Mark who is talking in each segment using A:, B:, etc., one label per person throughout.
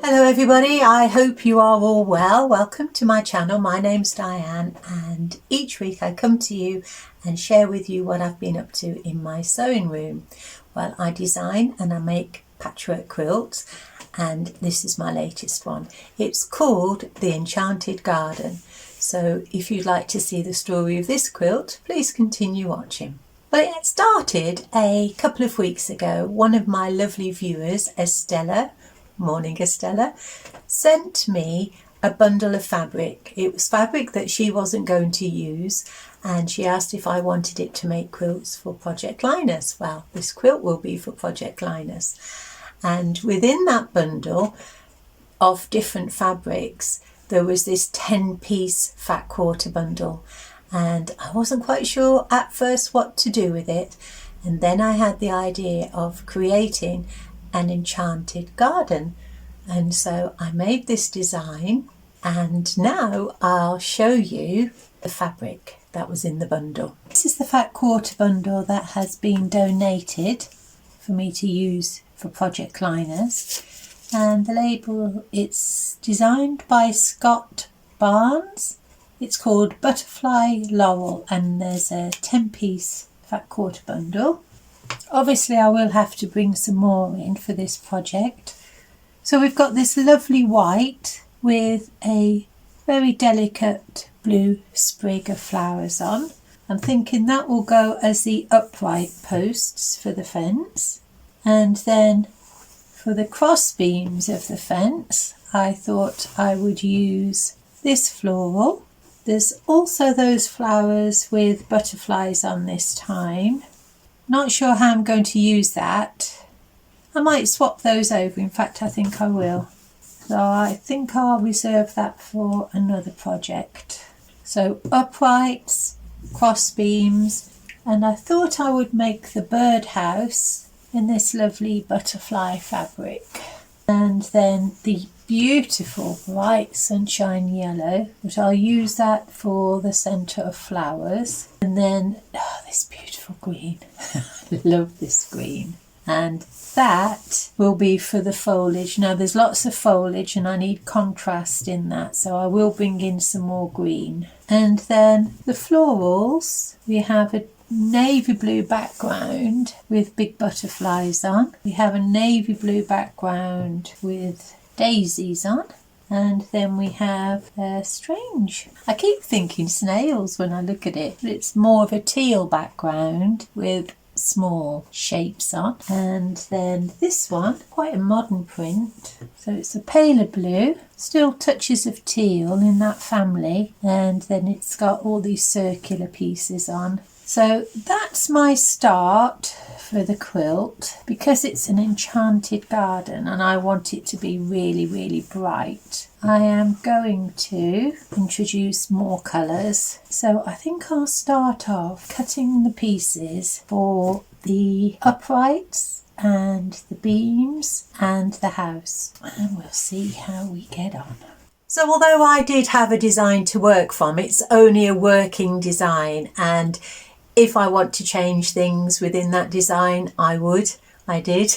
A: Hello everybody, I hope you are all well. Welcome to my channel. My name's Diane and each week I come to you and share with you what I've been up to in my sewing room. Well, I design and I make patchwork quilts and this is my latest one. It's called the Enchanted Garden. So if you'd like to see the story of this quilt, please continue watching. Well, it started a couple of weeks ago. One of my lovely viewers, Estella, morning Estella, sent me a bundle of fabric. It was fabric that she wasn't going to use and she asked if I wanted it to make quilts for Project Linus. Well, this quilt will be for Project Linus. And within that bundle of different fabrics, there was this 10-piece fat quarter bundle. And I wasn't quite sure at first what to do with it. And then I had the idea of creating an enchanted garden. And so I made this design and now I'll show you the fabric that was in the bundle. This is the fat quarter bundle that has been donated for me to use for Project Linus. And the label, it's designed by Scott Barnes. It's called Butterfly Laurel and there's a 10-piece fat quarter bundle. Obviously I will have to bring some more in for this project. So we've got this lovely white with a very delicate blue sprig of flowers on. I'm thinking that will go as the upright posts for the fence. And then for the cross beams of the fence, I thought I would use this floral. There's also those flowers with butterflies on this time. Not sure how I'm going to use that. I might swap those over. In fact, I think I will. So I think I'll reserve that for another project. So uprights, cross beams, and I thought I would make the birdhouse in this lovely butterfly fabric. And then the beautiful bright sunshine yellow, but I'll use that for the centre of flowers. And then this beautiful green. I love this green. And that will be for the foliage. Now there's lots of foliage and I need contrast in that, so I will bring in some more green. And then the florals, we have a navy blue background with big butterflies on. We have a navy blue background with daisies on. And then we have strange, I keep thinking snails when I look at it, but it's more of a teal background with small shapes on. And then this one, quite a modern print, so it's a paler blue, still touches of teal in that family, and then it's got all these circular pieces on. So that's my start for the quilt. Because it's an enchanted garden and I want it to be really, really bright, I am going to introduce more colours. So I think I'll start off cutting the pieces for the uprights and the beams and the house, and we'll see how we get on. So although I did have a design to work from, it's only a working design, and if I want to change things within that design, I would. I did.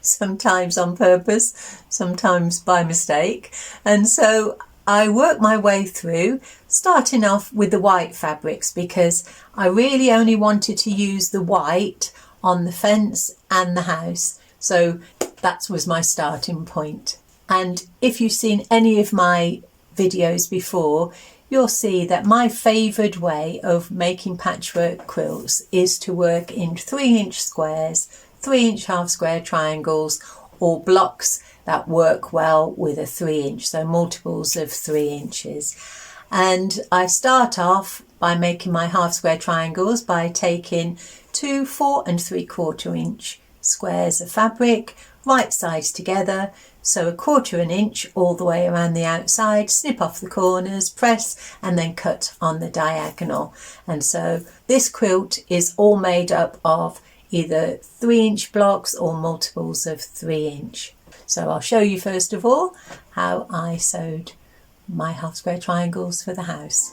A: Sometimes on purpose, sometimes by mistake. And so I worked my way through, starting off with the white fabrics because I really only wanted to use the white on the fence and the house. So that was my starting point. And if you've seen any of my videos before, you'll see that my favoured way of making patchwork quilts is to work in 3-inch squares, 3-inch half square triangles, or blocks that work well with a 3-inch, so multiples of 3 inches. And I start off by making my half square triangles by taking 2 4 3/4 inch squares of fabric, right sides together, so 1/4 inch all the way around the outside, snip off the corners, press and then cut on the diagonal. And so this quilt is all made up of either 3-inch blocks or multiples of 3-inch. So I'll show you first of all how I sewed my half square triangles for the house.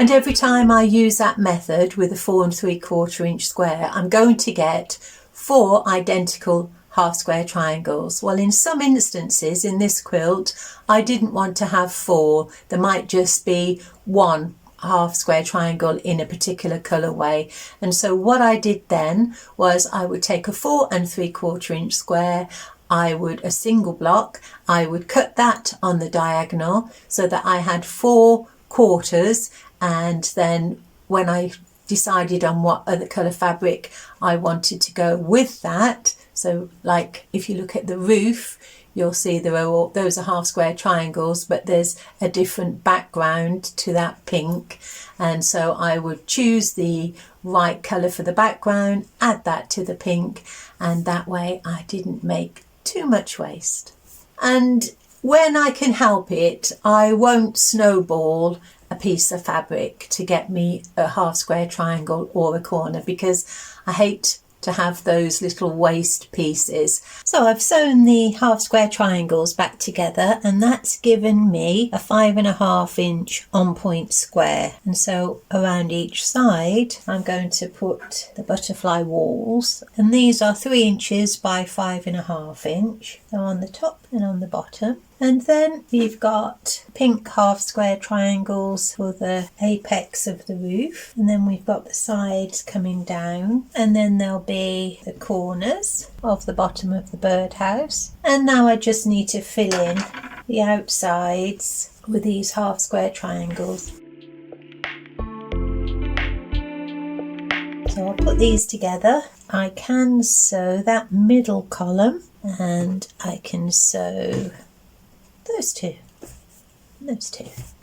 A: And every time I use that method with a 4 3/4 inch square, I'm going to get 4 identical half square triangles. Well, in some instances in this quilt, I didn't want to have 4. There might just be 1 half square triangle in a particular colourway. And so what I did then was I would take a 4 3/4 inch square, a single block, I would cut that on the diagonal so that I had 4 quarters, and then when I decided on what other colour fabric I wanted to go with that, so like if you look at the roof, you'll see those are half square triangles, but there's a different background to that pink, and so I would choose the right colour for the background, add that to the pink, and that way I didn't make too much waste. And when I can help it, I won't snowball a piece of fabric to get me a half square triangle or a corner, because I hate to have those little waste pieces. So I've sewn the half square triangles back together, and that's given me a 5.5 inch on point square. And so around each side I'm going to put the butterfly walls, and these are 3 inches by 5.5 inch. So on the top and on the bottom. And then we've got pink half square triangles for the apex of the roof, and then we've got the sides coming down, and then there'll be the corners of the bottom of the birdhouse. And now I just need to fill in the outsides with these half square triangles. So I'll put these together. I can sew that middle column, and I can sew those two.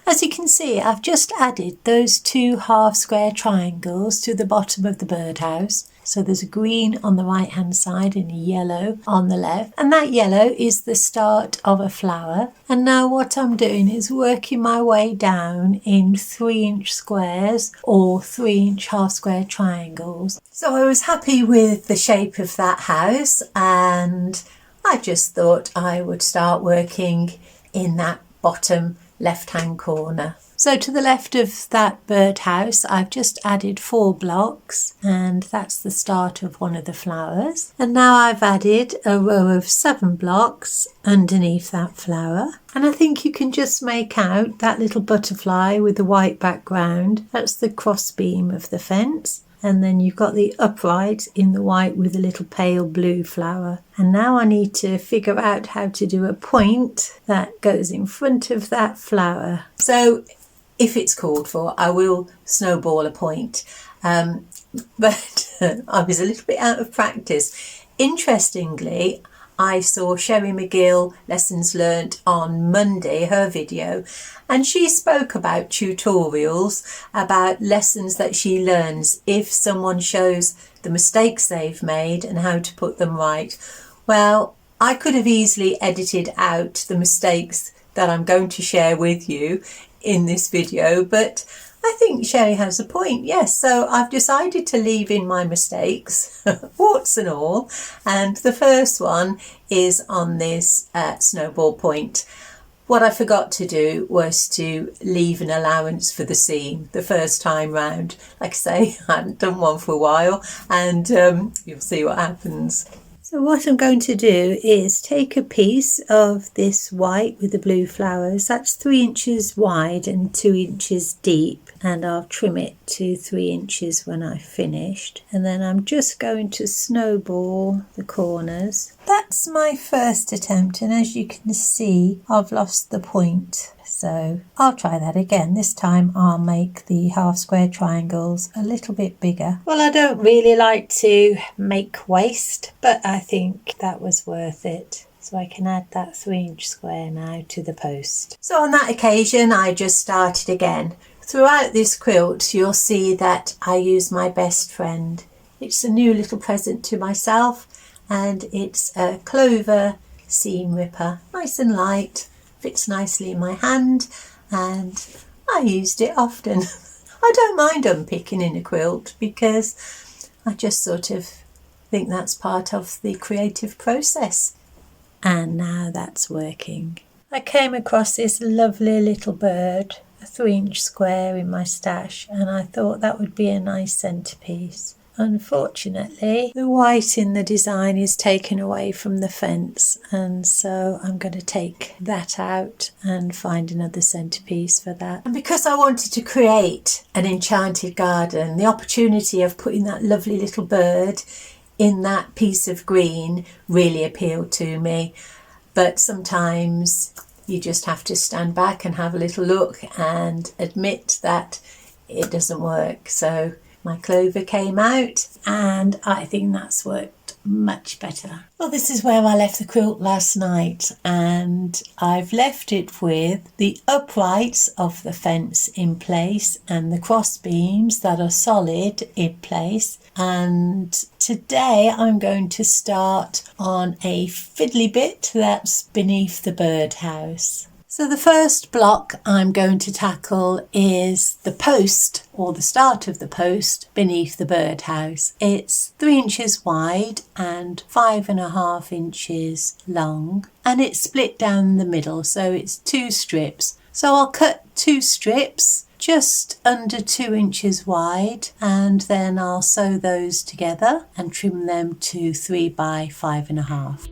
A: As you can see, I've just added those 2 half square triangles to the bottom of the birdhouse. So there's a green on the right hand side and a yellow on the left, and that yellow is the start of a flower. And now what I'm doing is working my way down in 3 inch squares or 3 inch half square triangles. So I was happy with the shape of that house, and I just thought I would start working in that bottom left hand corner. So to the left of that birdhouse, I've just added 4 blocks, and that's the start of one of the flowers. And now I've added a row of 7 blocks underneath that flower, and I think you can just make out that little butterfly with the white background. That's the cross beam of the fence. And then you've got the upright in the white with a little pale blue flower. And now I need to figure out how to do a point that goes in front of that flower. So if it's called for, I will snowball a point. But I was a little bit out of practice. Interestingly, I saw Sherry McGill Lessons Learnt on Monday, her video, and she spoke about tutorials, about lessons that she learns if someone shows the mistakes they've made and how to put them right. Well, I could have easily edited out the mistakes that I'm going to share with you in this video, but I think Sherry has a point, yes. So I've decided to leave in my mistakes, warts and all. And the first one is on this snowball point. What I forgot to do was to leave an allowance for the seam the first time round. Like I say, I hadn't done one for a while, and you'll see what happens. So what I'm going to do is take a piece of this white with the blue flowers. That's 3 inches wide and 2 inches deep, and I'll trim it to 3 inches when I've finished. And then I'm just going to snowball the corners. That's my first attempt, and as you can see, I've lost the point. So I'll try that again. This time I'll make the half square triangles a little bit bigger. Well, I don't really like to make waste, but I think that was worth it. So I can add that 3 inch square now to the post. So on that occasion, I just started again. Throughout this quilt, you'll see that I use my best friend. It's a new little present to myself, and it's a clover seam ripper. Nice and light. Fits nicely in my hand, and I used it often. I don't mind unpicking in a quilt because I just sort of think that's part of the creative process. And now that's working. I came across this lovely little bird a 3-inch square in my stash, and I thought that would be a nice centerpiece. Unfortunately, the white in the design is taken away from the fence, and so I'm going to take that out and find another centerpiece for that. And because I wanted to create an enchanted garden, the opportunity of putting that lovely little bird in that piece of green really appealed to me. But sometimes you just have to stand back and have a little look and admit that it doesn't work. So my clover came out, and I think that's worked much better. Well, this is where I left the quilt last night, and I've left it with the uprights of the fence in place and the cross beams that are solid in place. And today I'm going to start on a fiddly bit that's beneath the birdhouse. So the first block I'm going to tackle is the post, or the start of the post beneath the birdhouse. It's 3 inches wide and 5.5 inches long, and it's split down the middle, so it's 2 strips. So I'll cut 2 strips just under 2 inches wide, and then I'll sew those together and trim them to 3 by 5.5.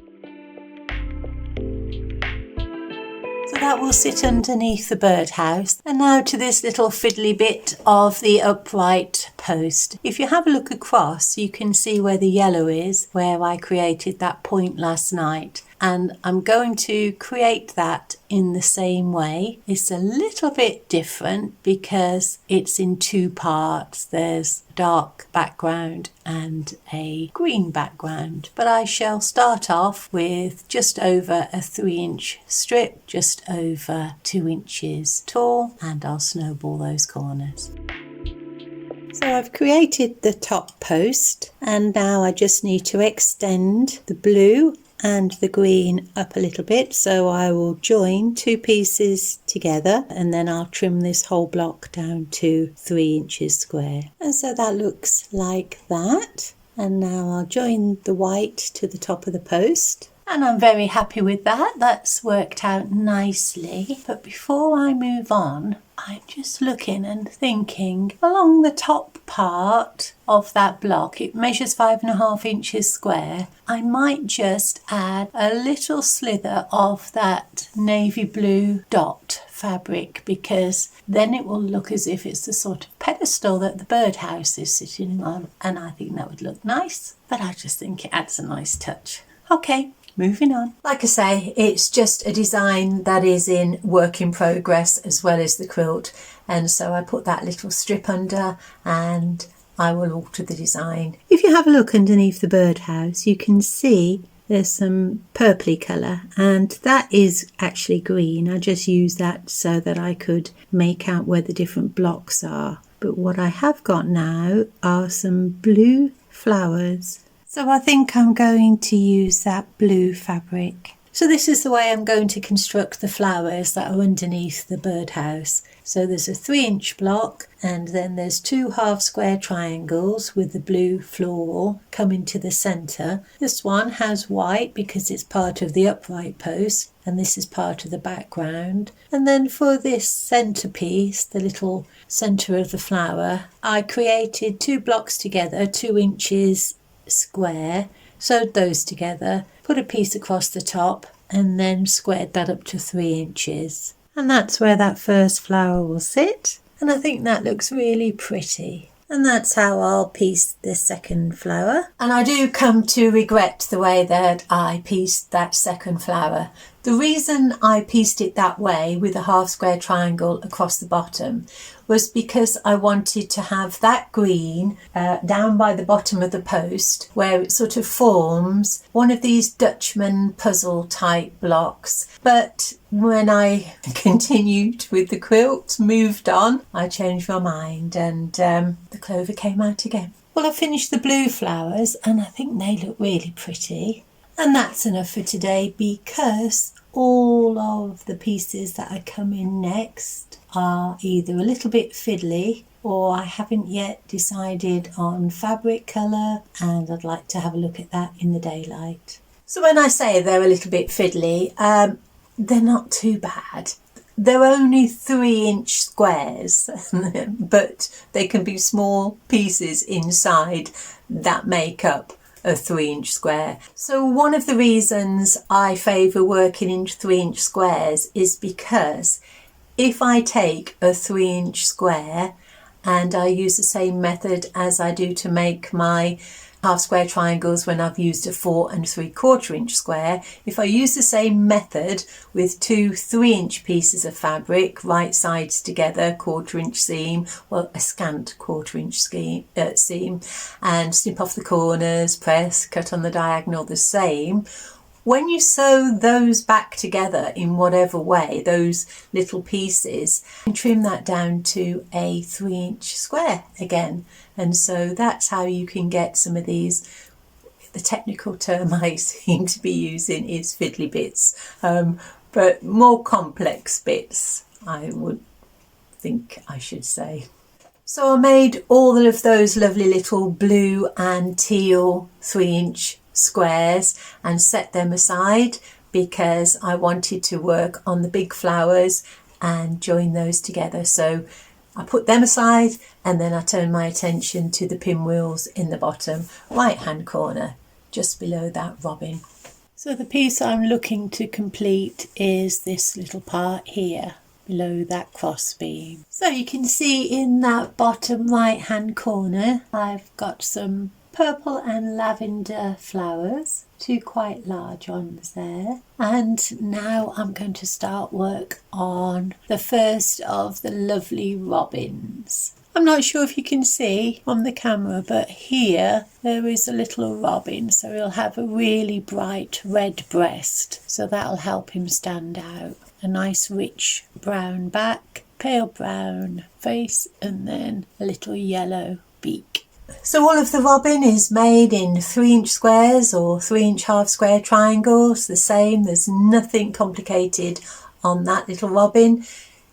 A: That will sit underneath the birdhouse. And now to this little fiddly bit of the upright post. If you have a look across, you can see where the yellow is, where I created that point last night. And I'm going to create that in the same way. It's a little bit different because it's in 2 parts. There's a dark background and a green background. But I shall start off with just over a 3-inch strip, just over 2 inches tall, and I'll snowball those corners. So I've created the top post, and now I just need to extend the blue and the green up a little bit. So I will join 2 pieces together, and then I'll trim this whole block down to 3 inches square. And so that looks like that. And now I'll join the white to the top of the post. And I'm very happy with that. That's worked out nicely. But before I move on, I'm just looking and thinking along the top part of that block, it measures 5.5 inches square. I might just add a little slither of that navy blue dot fabric, because then it will look as if it's the sort of pedestal that the birdhouse is sitting on, and I think that would look nice. But I just think it adds a nice touch. Okay. Moving on. Like I say, it's just a design that is in work in progress as well as the quilt. And so I put that little strip under, and I will alter the design. If you have a look underneath the birdhouse, you can see there's some purpley colour, and that is actually green. I just used that so that I could make out where the different blocks are. But what I have got now are some blue flowers. So I think I'm going to use that blue fabric. So this is the way I'm going to construct the flowers that are underneath the birdhouse. So there's a 3-inch block, and then there's 2 half square triangles with the blue floral coming to the centre. This one has white because it's part of the upright post, and this is part of the background. And then for this centrepiece, the little centre of the flower, I created 2 blocks together, 2 inches square, sewed those together, put a piece across the top, and then squared that up to 3 inches. And that's where that first flower will sit, and I think that looks really pretty. And that's how I'll piece this second flower. And I do come to regret the way that I pieced that second flower. The reason I pieced it that way with a half square triangle across the bottom was because I wanted to have that green down by the bottom of the post, where it sort of forms one of these Dutchman puzzle type blocks. But when I continued with the quilt, moved on, I changed my mind, and the clover came out again. Well, I finished the blue flowers, and I think they look really pretty. And that's enough for today, because all of the pieces that are coming next are either a little bit fiddly, or I haven't yet decided on fabric colour, and I'd like to have a look at that in the daylight. So when I say they're a little bit fiddly, they're not too bad. they're only 3-inch squares, but they can be small pieces inside that make up a 3-inch square. So one of the reasons I favour working in 3-inch squares is because if I take a 3-inch square and I use the same method as I do to make my half square triangles when I've used a 4 3/4 inch square, if I use the same method with 2 3-inch pieces of fabric, right sides together, 1/4 inch seam, well a scant 1/4 inch seam, and snip off the corners, press, cut on the diagonal the same, when you sew those back together in whatever way, those little pieces, and trim that down to a 3-inch square again. And so that's how you can get some of these, the technical term I seem to be using is fiddly bits, but more complex bits, I would think I should say. So I made all of those lovely little blue and teal 3-inch squares and set them aside because I wanted to work on the big flowers and join those together. So I put them aside and then I turned my attention to the pinwheels in the bottom right hand corner just below that robin. So the piece I'm looking to complete is this little part here below that cross beam. So you can see in that bottom right hand corner I've got some purple and lavender flowers, 2 quite large ones there. And now I'm going to start work on the first of the lovely robins. I'm not sure if you can see on the camera, but here there is a little robin, so he'll have a really bright red breast, so that'll help him stand out. A nice rich brown back, pale brown face, and then a little yellow beak. So all of the robin is made in 3-inch squares or 3-inch half square triangles, the same. There's nothing complicated on that little robin.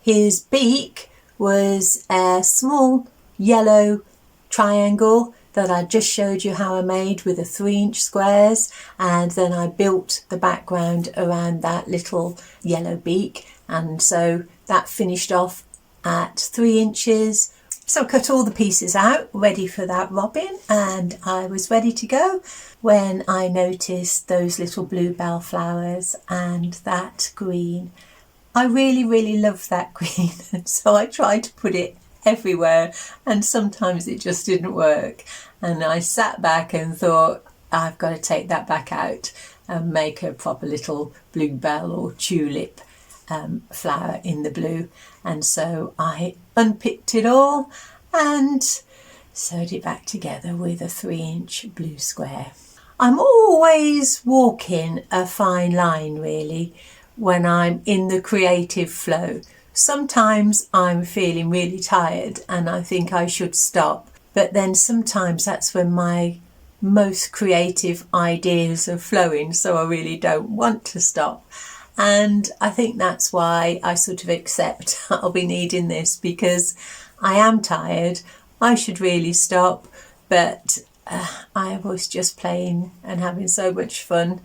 A: His beak was a small yellow triangle that I just showed you how I made with the 3-inch squares, and then I built the background around that little yellow beak, and so that finished off at 3 inches. So I cut all the pieces out ready for that robin, and I was ready to go when I noticed those little bluebell flowers and that green. I really love that green, and so I tried to put it everywhere and sometimes it just didn't work, and I sat back and thought I've got to take that back out and make a proper little bluebell or tulip flower in the blue. And so I unpicked it all and sewed it back together with a 3-inch blue square. I'm always walking a fine line really when I'm in the creative flow. Sometimes I'm feeling really tired and I think I should stop, but then sometimes that's when my most creative ideas are flowing, so I really don't want to stop. And I think that's why I sort of accept I'll be needing this, because I am tired. I should really stop, but I was just playing and having so much fun.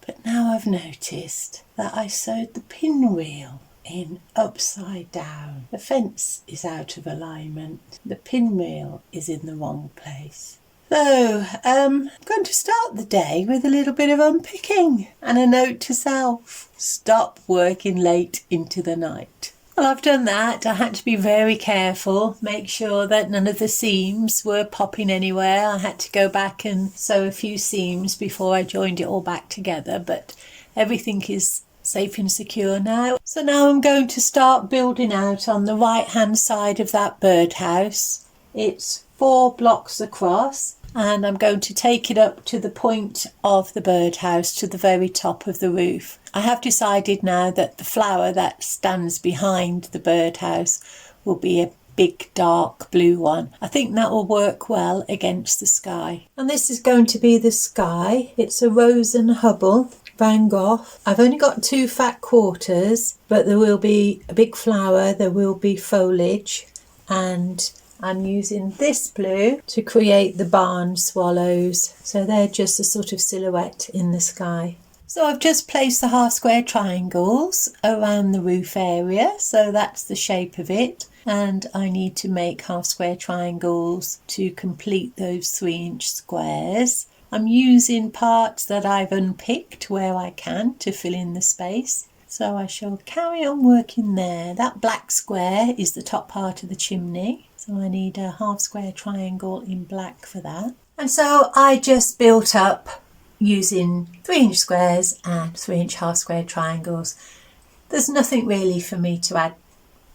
A: But now I've noticed that I sewed the pinwheel in upside down. The fence is out of alignment. The pinwheel is in the wrong place. So I'm going to start the day with a little bit of unpicking and a note to self. Stop working late into the night. Well, I've done that. I had to be very careful, make sure that none of the seams were popping anywhere. I had to go back and sew a few seams before I joined it all back together, but everything is safe and secure now. So now I'm going to start building out on the right hand side of that birdhouse. It's 4 blocks across, and I'm going to take it up to the point of the birdhouse to the very top of the roof. I have decided now that the flower that stands behind the birdhouse will be a big dark blue one. I think that will work well against the sky. And this is going to be the sky. It's a Rose and Hubble Van Gogh. I've only got 2 fat quarters, but there will be a big flower, there will be foliage, and I'm using this blue to create the barn swallows. So they're just a sort of silhouette in the sky. So I've just placed the half square triangles around the roof area, so that's the shape of it, and I need to make half square triangles to complete those 3-inch squares. I'm using parts that I've unpicked where I can to fill in the space, so I shall carry on working there. That black square is the top part of the chimney, so I need a half square triangle in black for that. And so I just built up using 3-inch squares and 3-inch half square triangles. There's nothing really for me to add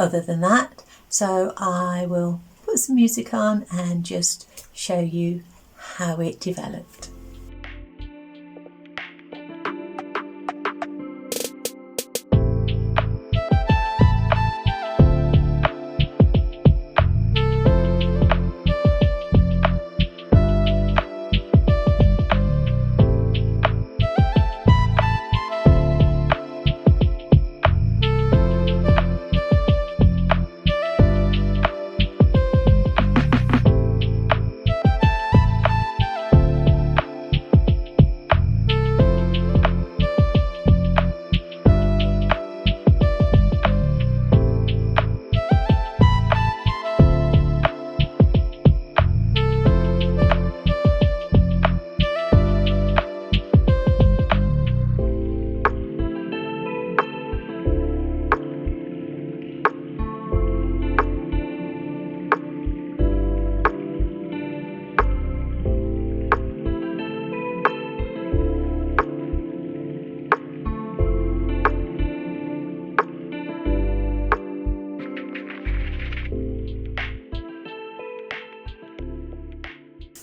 A: other than that, so I will put some music on and just show you how it developed.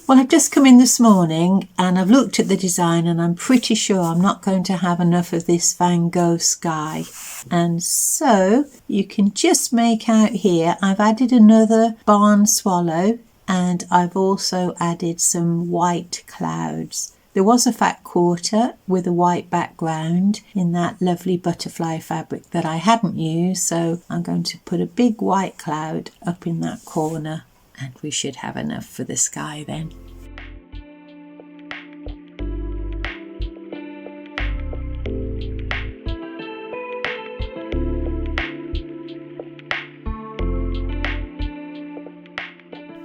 A: Well, I've just come in this morning and I've looked at the design and I'm pretty sure I'm not going to have enough of this Van Gogh sky. And so you can just make out here, I've added another barn swallow and I've also added some white clouds. There was a fat quarter with a white background in that lovely butterfly fabric that I hadn't used, so I'm going to put a big white cloud up in that corner. And we should have enough for the sky then.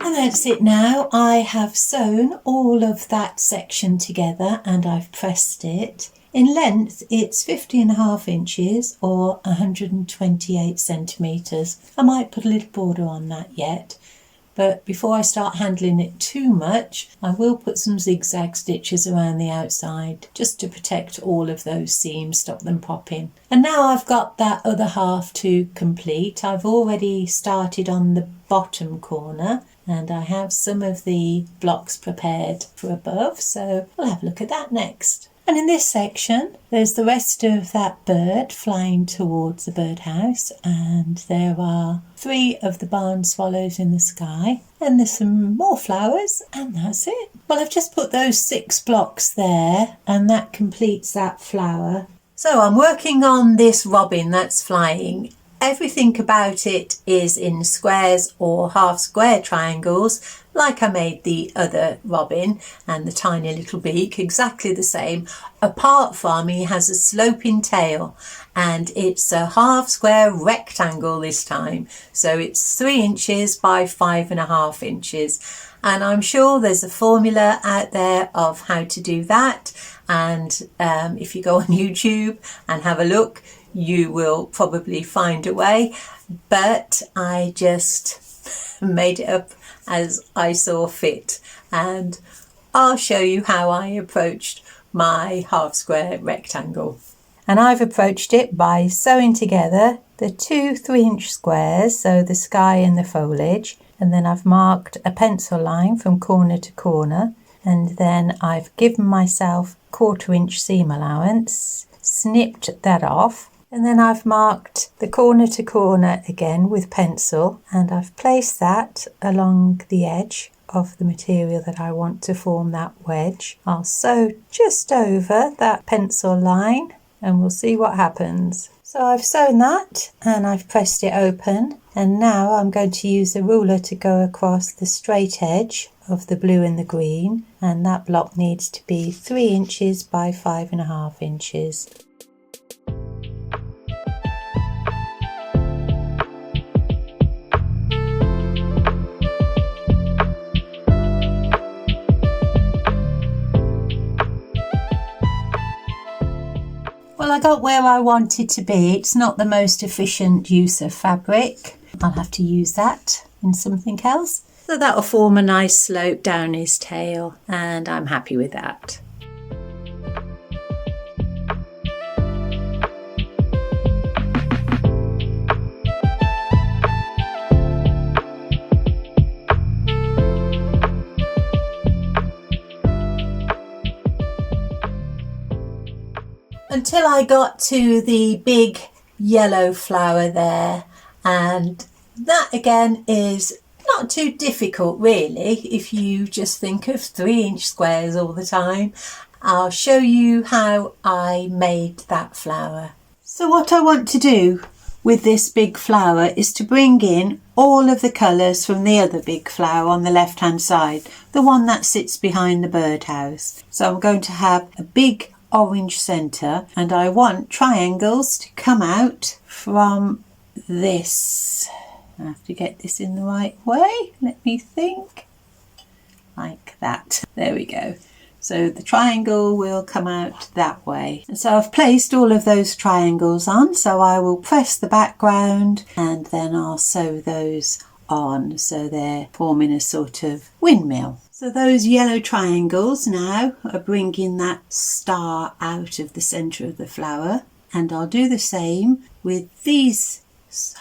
A: And that's it now. I have sewn all of that section together and I've pressed it. In length it's 50.5 inches or 128 centimetres. I might put a little border on that yet. But before I start handling it too much, I will put some zigzag stitches around the outside just to protect all of those seams, stop them popping. And now I've got that other half to complete. I've already started on the bottom corner and I have some of the blocks prepared for above, so we'll have a look at that next. And in this section, there's the rest of that bird flying towards the birdhouse, and there are 3 of the barn swallows in the sky, and there's some more flowers, and that's it. Well, I've just put those 6 blocks there, and that completes that flower. So I'm working on this robin that's flying. Everything about it is in squares or half square triangles, like I made the other robin and the tiny little beak, exactly the same, apart from he has a sloping tail and it's a half square rectangle this time. So it's 3 inches by 5.5 inches. And I'm sure there's a formula out there of how to do that. And if you go on YouTube and have a look, you will probably find a way, but I just made it up as I saw fit, and I'll show you how I approached my half square rectangle. And I've approached it by sewing together the 2 3-inch squares, so the sky and the foliage, and then I've marked a pencil line from corner to corner, and then I've given myself 1/4 inch seam allowance, snipped that off, and then I've marked the corner to corner again with pencil, and I've placed that along the edge of the material that I want to form that wedge. I'll sew just over that pencil line and we'll see what happens. So I've sewn that and I've pressed it open, and now I'm going to use a ruler to go across the straight edge of the blue and the green, and that block needs to be 3 inches by 5.5 inches. Well, I got where I wanted to be. It's not the most efficient use of fabric. I'll have to use that in something else. So that'll form a nice slope down his tail, and I'm happy with that. Until I got to the big yellow flower there, and that again is not too difficult really if you just think of 3-inch squares all the time. I'll show you how I made that flower. So what I want to do with this big flower is to bring in all of the colours from the other big flower on the left hand side, the one that sits behind the birdhouse. So I'm going to have a big orange centre, and I want triangles to come out from this. I have to get this in the right way. Let me think. Like that. There we go. So the triangle will come out that way. And so I've placed all of those triangles on, so I will press the background and then I'll sew those on so they're forming a sort of windmill. So those yellow triangles now are bringing that star out of the centre of the flower, and I'll do the same with these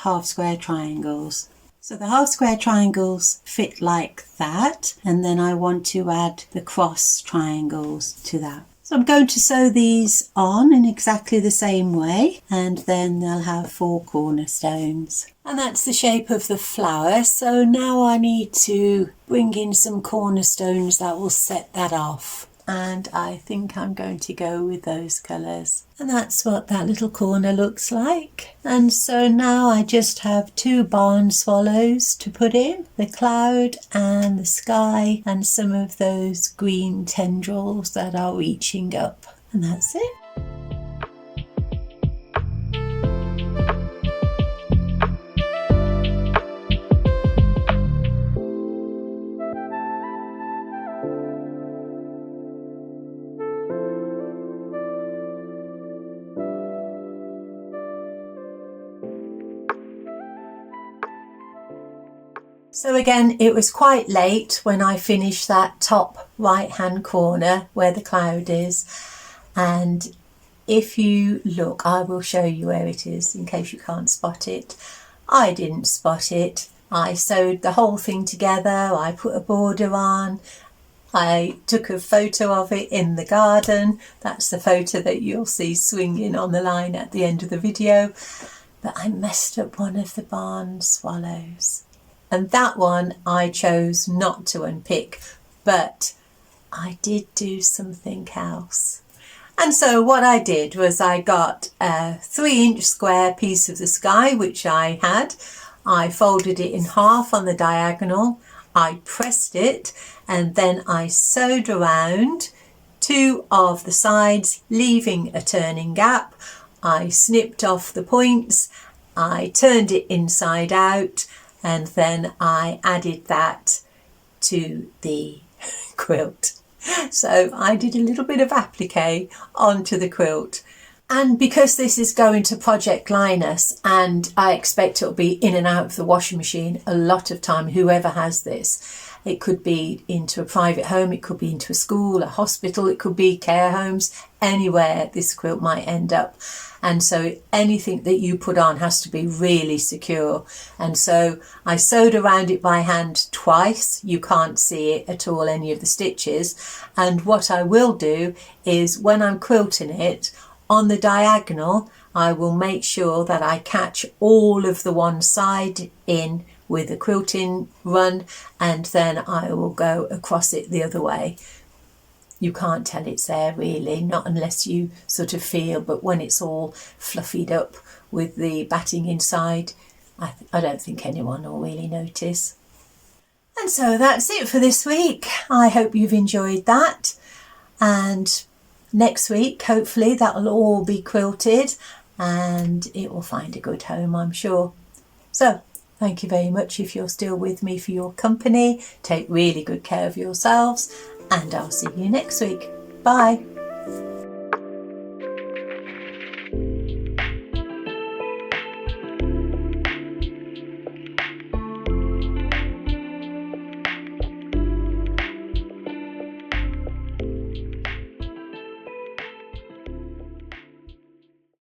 A: half square triangles. So the half square triangles fit like that, and then I want to add the cross triangles to that. So I'm going to sew these on in exactly the same way, and then they'll have 4 cornerstones. And that's the shape of the flower. So now I need to bring in some cornerstones that will set that off. And I think I'm going to go with those colours. And that's what that little corner looks like. And so now I just have 2 barn swallows to put in, the cloud and the sky, and some of those green tendrils that are reaching up. And that's it. So again, it was quite late when I finished that top right hand corner where the cloud is, and if you look, I will show you where it is in case you can't spot it. I didn't spot it. I sewed the whole thing together, I put a border on, I took a photo of it in the garden. That's the photo that you'll see swinging on the line at the end of the video. But I messed up one of the barn swallows. And that one I chose not to unpick, but I did do something else. And so what I did was I got a 3-inch square piece of the sky, which I had. I folded it in half on the diagonal. I pressed it, and then I sewed around 2 of the sides, leaving a turning gap. I snipped off the points. I turned it inside out. And then I added that to the quilt. So I did a little bit of applique onto the quilt. And because this is going to Project Linus, and I expect it'll be in and out of the washing machine a lot of time, whoever has this. It could be into a private home, it could be into a school, a hospital, it could be care homes, anywhere this quilt might end up. And so anything that you put on has to be really secure. And so I sewed around it by hand twice. You can't see it at all, any of the stitches. And what I will do is when I'm quilting it, on the diagonal, I will make sure that I catch all of the one side in with a quilting run, and then I will go across it the other way. You can't tell it's there really, not unless you sort of feel, but when it's all fluffied up with the batting inside, I don't think anyone will really notice. And so that's it for this week. I hope you've enjoyed that. And next week, hopefully, that'll all be quilted and it will find a good home, I'm sure. So thank you very much if you're still with me, for your company. Take really good care of yourselves, and I'll see you next week. Bye.